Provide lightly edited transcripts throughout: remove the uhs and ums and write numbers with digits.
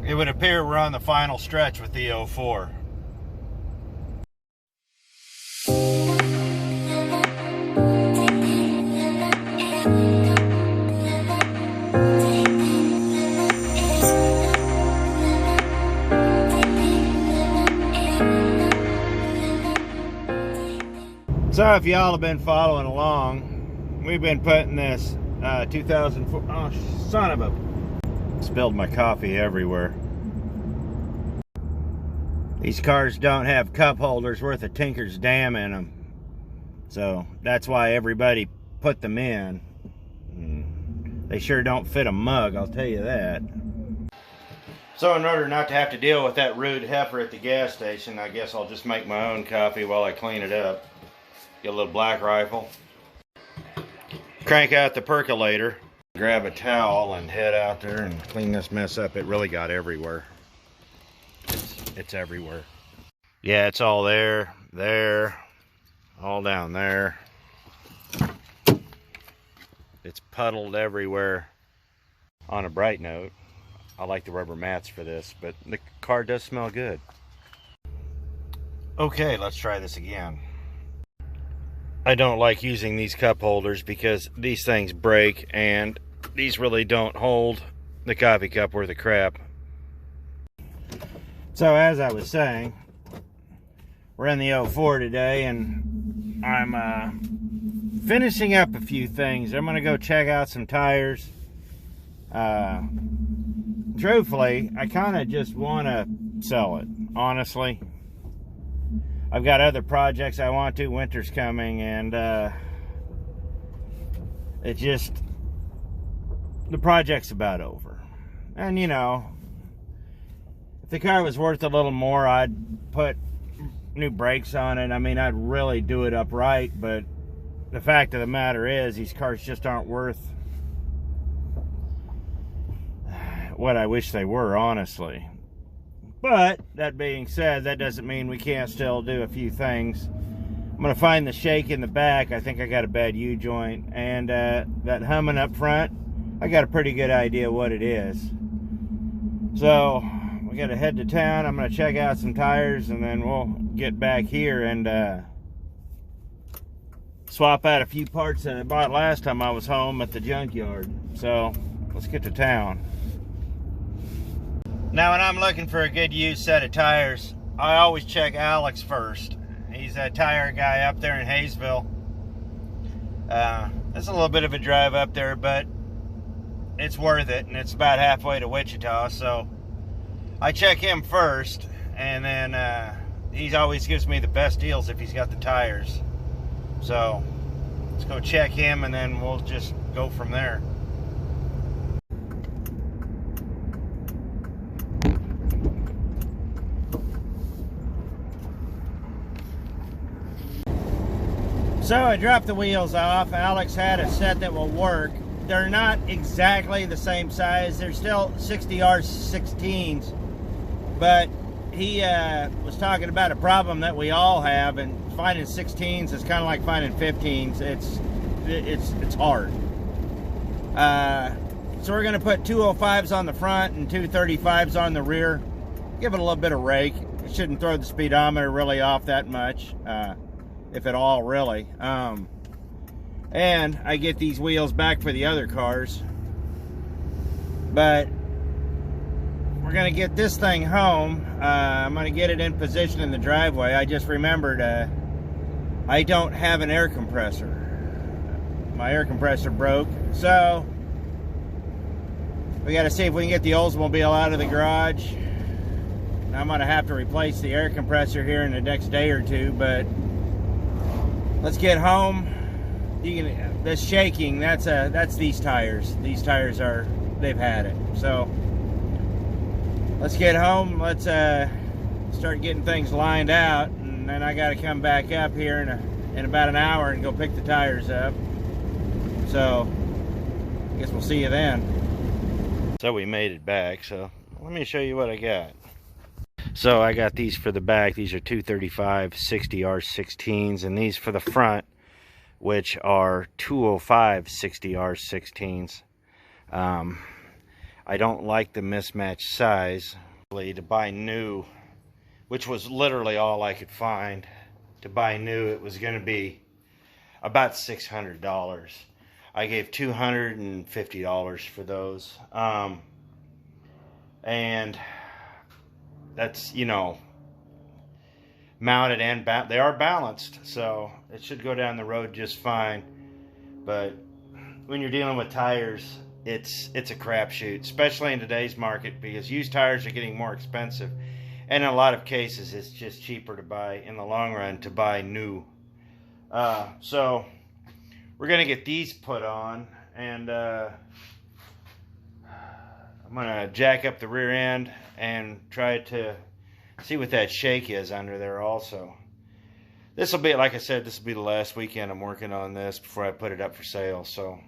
It would appear we're on the final stretch with the 04. So if y'all have been following along, we've been putting this 2004, oh son of a, spilled my coffee everywhere. These cars don't have cup holders worth a tinker's damn in them. So that's why everybody put them in. They sure don't fit a mug, I'll tell you that. So in order not to have to deal with that rude heifer at the gas station, I guess I'll just make my own coffee while I clean it up. Get a little Black Rifle. Crank out the percolator. Grab a towel and head out there and clean this mess up. It really got everywhere. It's everywhere. Yeah, it's all there, all down there. It's puddled everywhere. On a bright note, I like the rubber mats for this, but the car does smell good. Okay, let's try this again. I don't like using these cup holders because these things break and these really don't hold the coffee cup worth of crap. So as I was saying, we're in the 04 today and I'm finishing up a few things. I'm going to go check out some tires. Truthfully, I kind of just want to sell it, honestly. I've got other projects I want to. Winter's coming, and it just, the project's about over. And you know, if the car was worth a little more, I'd put new brakes on it. I mean, I'd really do it upright, but the fact of the matter is these cars just aren't worth what I wish they were, honestly. But that being said, that doesn't mean we can't still do a few things. I'm going to find the shake in the back. I think I got a bad U-joint. And that humming up front, I got a pretty good idea what it is. So we got to head to town. I'm going to check out some tires and then we'll get back here and swap out a few parts that I bought last time I was home at the junkyard. So let's get to town. Now when I'm looking for a good used set of tires, I always check Alex first. He's a tire guy up there in Hayesville. It's a little bit of a drive up there, but it's worth it, and it's about halfway to Wichita, so I check him first, and then he always gives me the best deals if he's got the tires. So let's go check him, and then we'll just go from there. So I dropped the wheels off. Alex had a set that will work. They're not exactly the same size. They're still 60R16s, but he was talking about a problem that we all have, and finding 16s is kind of like finding 15s. It's hard. So we're going to put 205s on the front and 235s on the rear. Give it a little bit of rake. It shouldn't throw the speedometer really off that much. If at all, really. And I get these wheels back for the other cars. But we're going to get this thing home. I'm going to get it in position in the driveway. I just remembered I don't have an air compressor. My air compressor broke. So we got to see if we can get the Oldsmobile out of the garage. I'm going to have to replace the air compressor here in the next day or two, but let's get home. This shaking, that's these tires. These tires they've had it. So let's get home. Let's start getting things lined out, and then I got to come back up here in about an hour and go pick the tires up. So I guess we'll see you then. So we made it back. So let me show you what I got. So I got these for the back. These are 235 60R16s, and these for the front, which are 205 60R16s. I don't like the mismatched size. To buy new, which was literally all I could find, to buy new, it was going to be about $600. I gave $250 for those. And that's, you know, mounted and they are balanced, so it should go down the road just fine. But when you're dealing with tires, it's a crapshoot, especially in today's market, because used tires are getting more expensive, and in a lot of cases it's just cheaper to buy, in the long run, to buy new. So we're gonna get these put on, and I'm gonna jack up the rear end and try to see what that shake is under there also. This will be, like I said, this will be the last weekend I'm working on this before I put it up for sale, so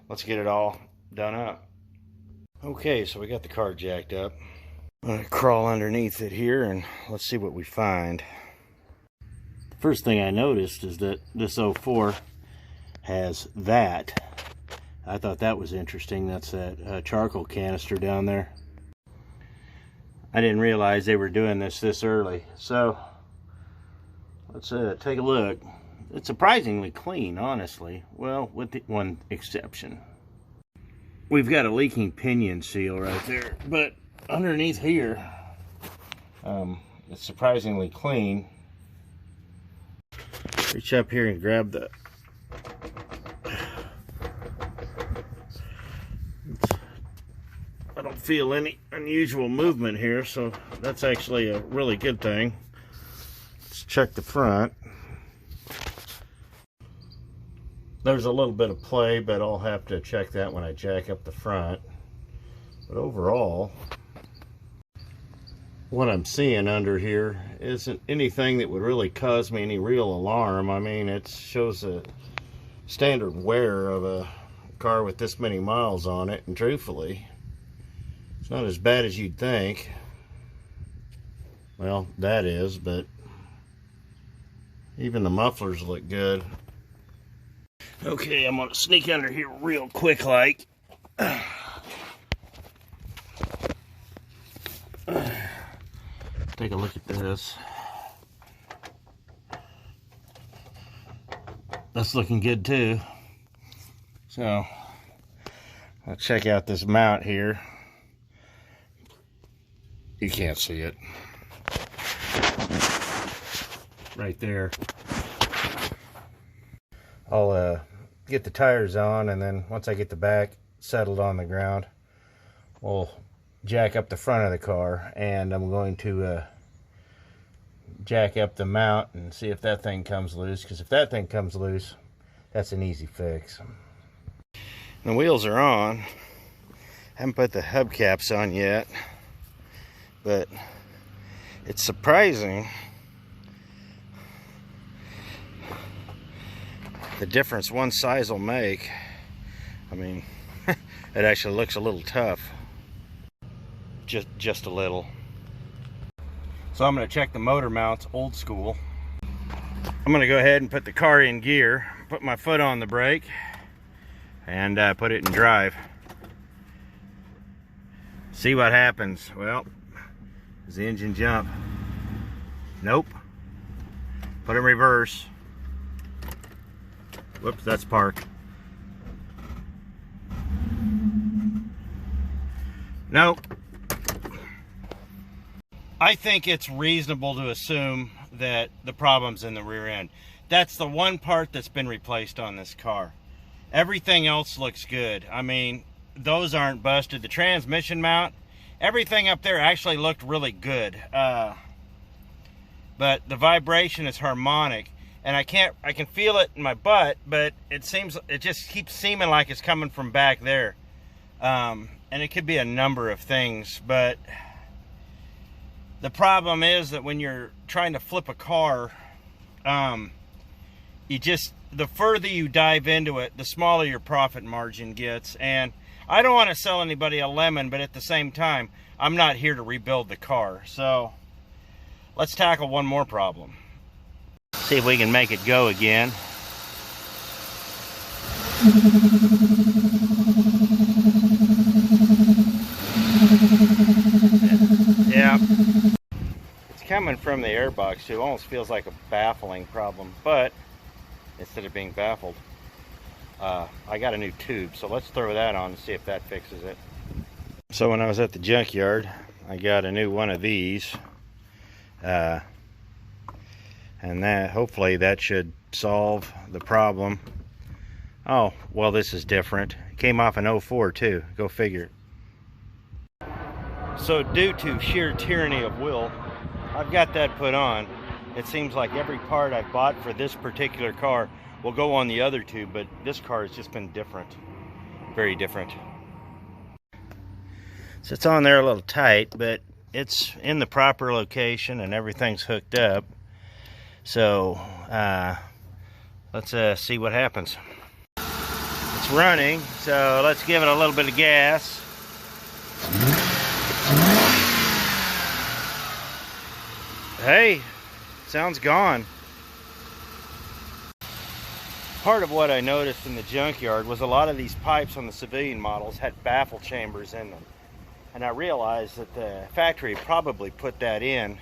let's get it all done up. Okay, so we got the car jacked up. I'm gonna crawl underneath it here and let's see what we find. First thing I noticed is that this 04 has that. I thought that was interesting. That's that charcoal canister down there. I didn't realize they were doing this early. So let's take a look. It's surprisingly clean, honestly. Well, with the one exception. We've got a leaking pinion seal right there, but underneath here, it's surprisingly clean. Reach up here and grab the I don't feel any unusual movement here, so that's actually a really good thing. Let's check the front. There's a little bit of play, but I'll have to check that when I jack up the front. But overall, what I'm seeing under here isn't anything that would really cause me any real alarm. I mean, it shows a standard wear of a car with this many miles on it, and truthfully, it's not as bad as you'd think. Well, that is, but even the mufflers look good. Okay, I'm gonna sneak under here real quick like. Take a look at this. That's looking good too. So, I'll check out this mount here. You can't see it. Right there. I'll get the tires on, and then once I get the back settled on the ground, we'll jack up the front of the car, and I'm going to jack up the mount and see if that thing comes loose, because if that thing comes loose, that's an easy fix. The wheels are on. Haven't put the hubcaps on yet, but it's surprising the difference one size will make. I mean, it actually looks a little tough. Just a little. So I'm going to check the motor mounts old school. I'm going to go ahead and put the car in gear, put my foot on the brake, and put it in drive. See what happens. Well, does the engine jump? Nope. Put it in reverse. Whoops, that's park. Nope. I think it's reasonable to assume that the problem's in the rear end. That's the one part that's been replaced on this car. Everything else looks good. I mean, those aren't busted. The transmission mount, everything up there actually looked really good. But the vibration is harmonic, and I can feel it in my butt, but it just keeps seeming like it's coming from back there. And it could be a number of things, but the problem is that when you're trying to flip a car, the further you dive into it, the smaller your profit margin gets. And I don't want to sell anybody a lemon, but at the same time, I'm not here to rebuild the car. So let's tackle one more problem. See if we can make it go again. coming from the airbox too. It almost feels like a baffling problem, but instead of being baffled, I got a new tube, so let's throw that on and see if that fixes it. So when I was at the junkyard, I got a new one of these, and that hopefully that should solve the problem. Oh, well, this is different. It came off an 04 too, go figure. So due to sheer tyranny of will, I've got that put on. It seems like every part I've bought for this particular car will go on the other two, but this car has just been different, very different. So it's on there a little tight, but it's in the proper location and everything's hooked up. So let's see what happens. It's running, so let's give it a little bit of gas. Hey, sound's gone. Part of what I noticed in the junkyard was a lot of these pipes on the civilian models had baffle chambers in them. And I realized that the factory probably put that in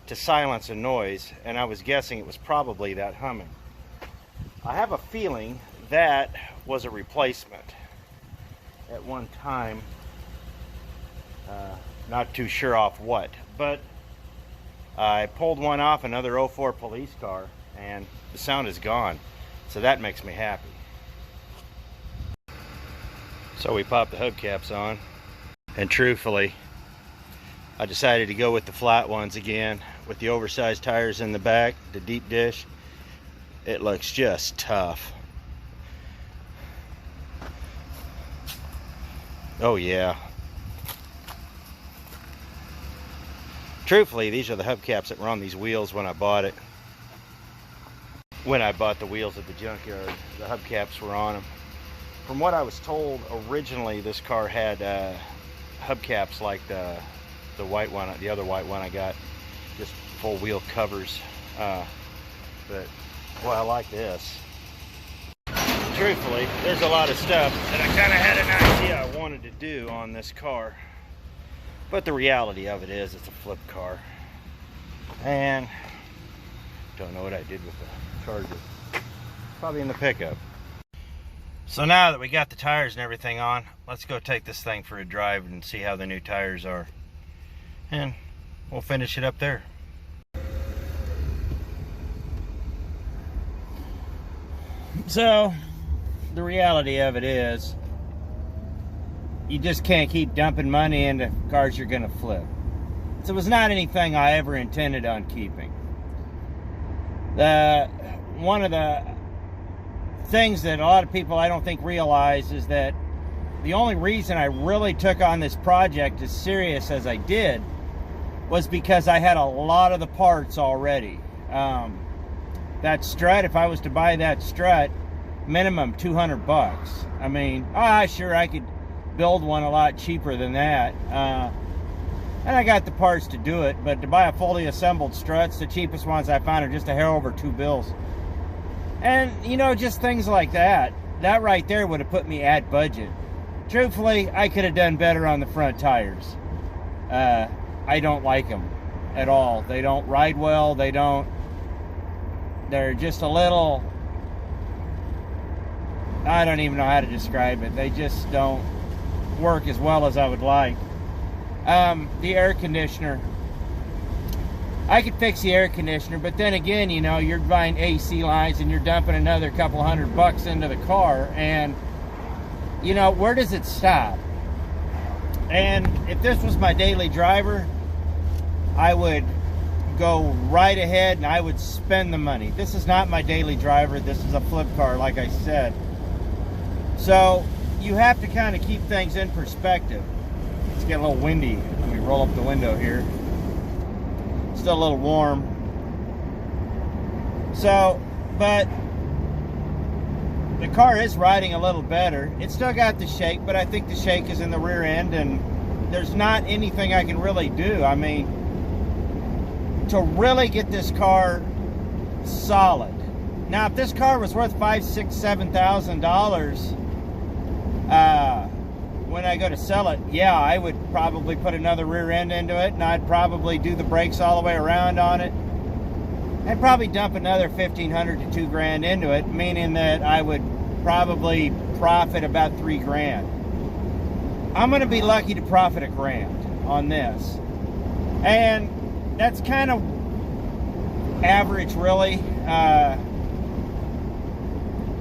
to silence a noise, and I was guessing it was probably that humming. I have a feeling that was a replacement at one time. Not too sure off what, but I pulled one off another 04 police car and the sound is gone, so that makes me happy. So we popped the hubcaps on, and truthfully I decided to go with the flat ones again with the oversized tires in the back, the deep dish. It looks just tough. Oh yeah. Truthfully, these are the hubcaps that were on these wheels when I bought it. When I bought the wheels at the junkyard, the hubcaps were on them. From what I was told, originally this car had hubcaps like the white one, the other white one I got, just full wheel covers. But boy, I like this. Truthfully, there's a lot of stuff that I kind of had an idea I wanted to do on this car. But the reality of it is, it's a flip car. And don't know what I did with the Charger. Probably in the pickup. So now that we got the tires and everything on, let's go take this thing for a drive and see how the new tires are. And we'll finish it up there. So the reality of it is, you just can't keep dumping money into cars you're gonna flip. So it was not anything I ever intended on keeping. One of the things that a lot of people I don't think realize is that the only reason I really took on this project as serious as I did was because I had a lot of the parts already. That strut, if I was to buy that strut, minimum 200 bucks. I mean, sure, I could build one a lot cheaper than that, and I got the parts to do it, but to buy a fully assembled struts, the cheapest ones I found are just a hair over $2 bills. And you know, just things like that right there would have put me at budget. Truthfully, I could have done better on the front tires. I don't like them at all. They don't ride well. They're just a little, I don't even know how to describe it. They just don't work as well as I would like. The air conditioner, I could fix the air conditioner, but then again, you know, you're buying AC lines and you're dumping another couple $100 into the car, and you know, where does it stop? And if this was my daily driver, I would go right ahead and I would spend the money. This is not my daily driver. This is a flip car, like I said. So you have to kind of keep things in perspective. It's getting a little windy. Let me roll up the window here. Still a little warm. So, but the car is riding a little better. It's still got the shake, but I think the shake is in the rear end, and there's not anything I can really do. I mean, to really get this car solid. Now, if this car was worth $5,000, $6,000, $7,000, when I go to sell it, yeah, I would probably put another rear end into it, and I'd probably do the brakes all the way around on it. I'd probably dump another $1,500 to $2,000 into it, meaning that I would probably profit about $3,000. I'm going to be lucky to profit $1,000 on this, and that's kind of average, really.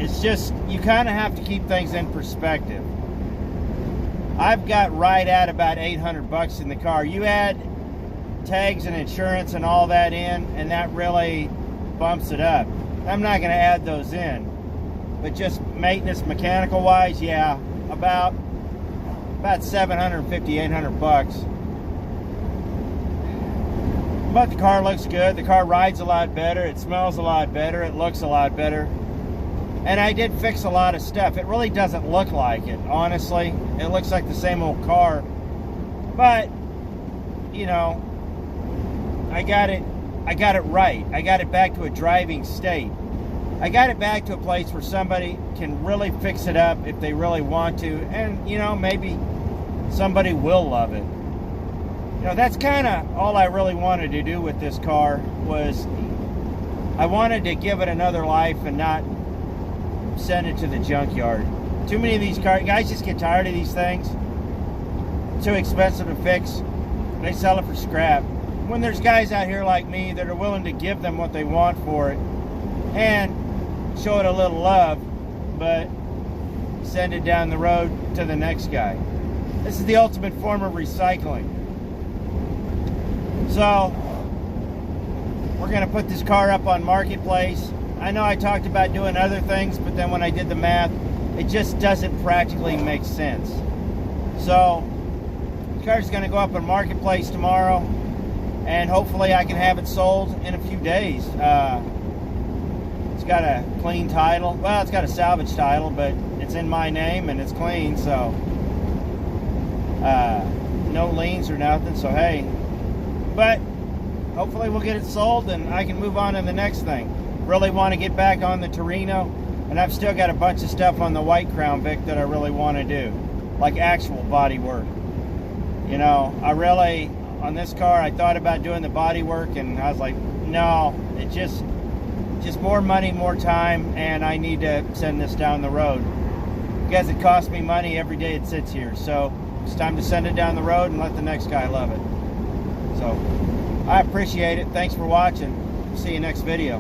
It's just, you kind of have to keep things in perspective. I've got right at about $800 in the car. You add tags and insurance and all that in, and that really bumps it up. I'm not going to add those in, but just maintenance, mechanical wise, yeah, about $750, $800. But the car looks good. The car rides a lot better. It smells a lot better. It looks a lot better. And I did fix a lot of stuff. It really doesn't look like it, honestly. It looks like the same old car. But, you know, I got it right. I got it back to a driving state. I got it back to a place where somebody can really fix it up if they really want to. And, you know, maybe somebody will love it. You know, that's kind of all I really wanted to do with this car, was I wanted to give it another life and not send it to the junkyard. Too many of these guys just get tired of these things. Too expensive to fix. They sell it for scrap. When there's guys out here like me that are willing to give them what they want for it and show it a little love, but send it down the road to the next guy. This is the ultimate form of recycling. So we're going to put this car up on Marketplace. I know I talked about doing other things, but then when I did the math, it just doesn't practically make sense. So the car's going to go up on Marketplace tomorrow, and hopefully I can have it sold in a few days. It's got a clean title. Well, it's got a salvage title, but it's in my name and it's clean, so no liens or nothing, so hey. But hopefully we'll get it sold and I can move on to the next thing. Really want to get back on the Torino, and I've still got a bunch of stuff on the white Crown Vic that I really want to do, like actual body work. You know, I really, on this car, I thought about doing the body work, and I was like, no, it just more money, more time, and I need to send this down the road because it costs me money every day it sits here. So it's time to send it down the road and let the next guy love it. So I appreciate it. Thanks for watching. See you next video.